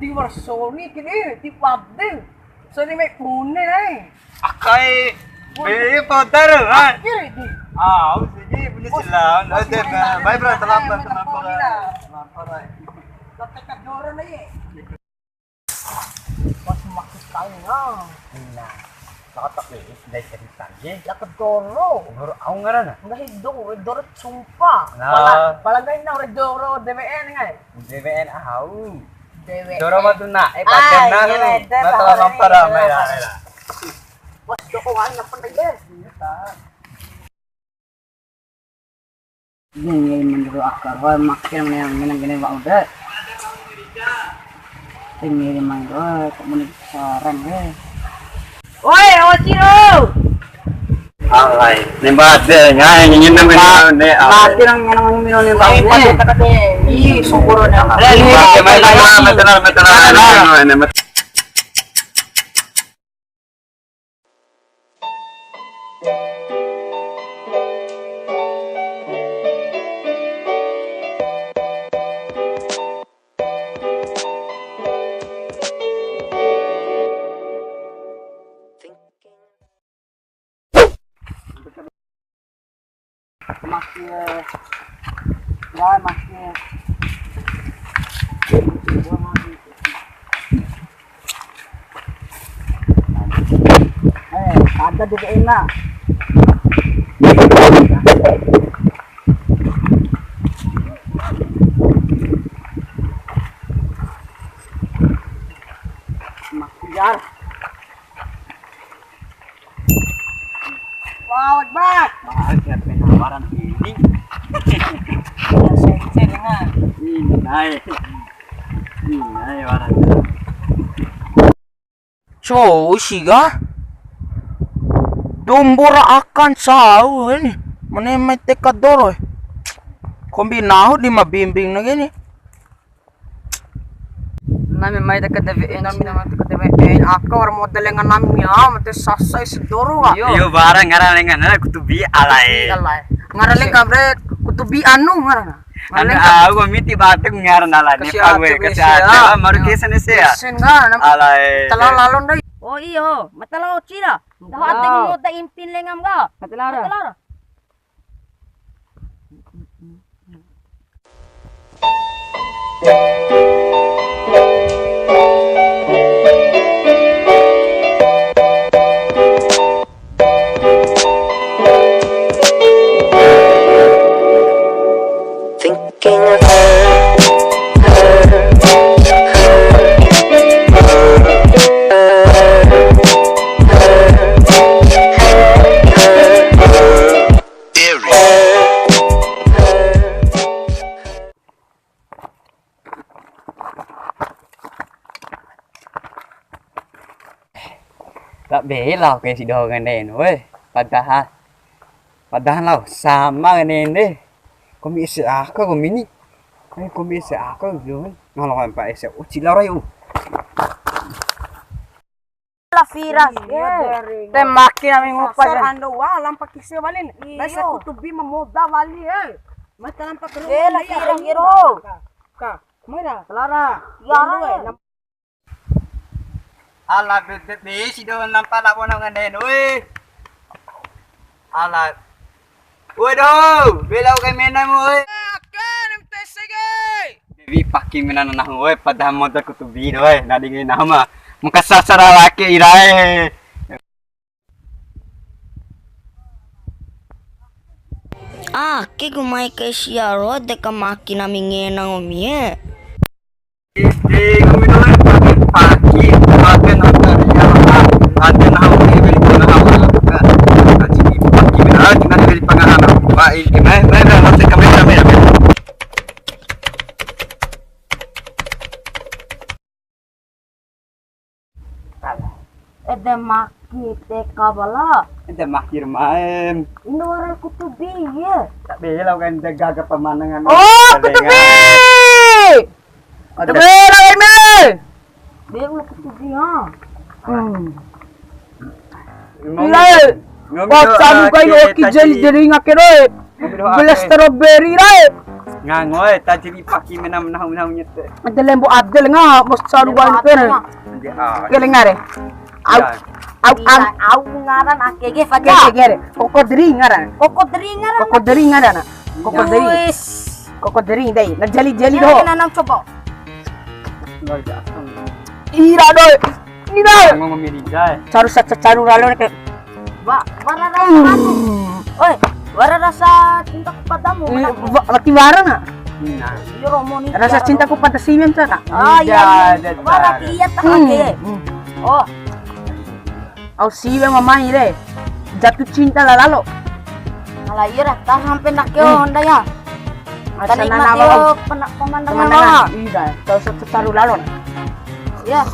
di Warsoni kini di Pabdil. Soni may pune ay. Akai poder kan. Kiri di. Sige, punya sila. Ada may bro, terlambat. Teka doro na eh. Pas maksud tahu na. Nah, nakatak eh, dahil sa detalye. Lakad doro. Siguro ako nga rin Nahidong, doro sumpa. Na. Palagay na doro DWN nga eh. DBN ahaw. DWN. Doro mo doon na, paten na rin. Matalamang para, may Pas dokoan na panagay. Ini menurut akar, wah makin yang gini udah. Ini memang komunikasi Oi, Ociro. Alay, nimbat deh, ingin naman ne. Mati lang yang minum ni bang. Ay, pati i suguro na. May Masih, wah masih. Ada di enak. Masih Wow, Akbar. Bakit penawaran ini? Sensei na. Inay, waran. So, siga? Dumbura akan sao ini. Mana may tekador eh. Kombinaho di mabimbing na gini. Namin may taga-DWN, namin naman taga-DWN. Ako, war mo dalingan namin ya, mati sasay sa doro ah. Yo barang ngaralengan na kutubi alay. Alay. Ngaraling ka, bre, kutubi ano ngara. Ano ako miti batek ngaran alay ni pagwe kasi ada maru kesan siya. Sen nga, Alay. talalon day. Oh iyo, matalaw chira. Dahating mo ta impin lengam ka. Matalara. Thinking of her. Tak bela kayak si doang ngene weh. Padahal lah sama ngene. Komisi aku komini. Komisi aku belum. Kalau kan Pak Ese ucilaray La firas. Temaki namin ngupa Sir, dyan. Ando, lampak kisya balin. Nasa kutubi mamoda wali eh. Mata lampak karo. La firang giro. Ka, mera, Lara. Yara. Ala bebe si doang nampak lah pun ngene weh. Ala. Waduh, bela kay menam weh. Devi paki menan nah weh padahal modal kutubi weh nadingin nama. Muka sasara laki irae. Ke gumay kay siya ro de ka makina mingenang umie. Hindi kami naman paki atin ang kanya atin ang bibili ko na ako at sige paki na tingnan bibili pangahanap baik may masih kami Ede maki te kabala. Ente makir main Indo waray kutubi ye. tak bela kan jaga pemandangan Oh, kutubi! Kutubi lang ini. Dia ulah kutubi ha. Ilay. Wah, sabi kayo okay jelly nga kiro eh. Bela strawberry ra eh. Ngangoy, tadi dipaki menam-menam nyete. Adel lembo adel nga bos saruan kene. Kelengare. Au ngaran akege Kege gere. Kokodri ngaran. Kokodri ngaran. Kokodri ngaran. Kokodri. Wis. Kokodri dai. Najali-jali do. Yan nanang coba. Ira do. Ira. Ngomong memilih Caru caru lalu ke. Wara rasa aku. Oi, wara rasa cinta padamu. Mati barang ah. Nah, Yo romoni. Rasa cintaku pada Simen sana. Ah Iya, iya. ada Wara cara. iya take. Oh, Au Simen mamai deh. Jatuh cinta lah lalu. ala ira ta sampai nak yo honda ya. Masa Kanikmat nana yo mau pemandangan. pemandangan. Iya, kau caru lalu. Ya,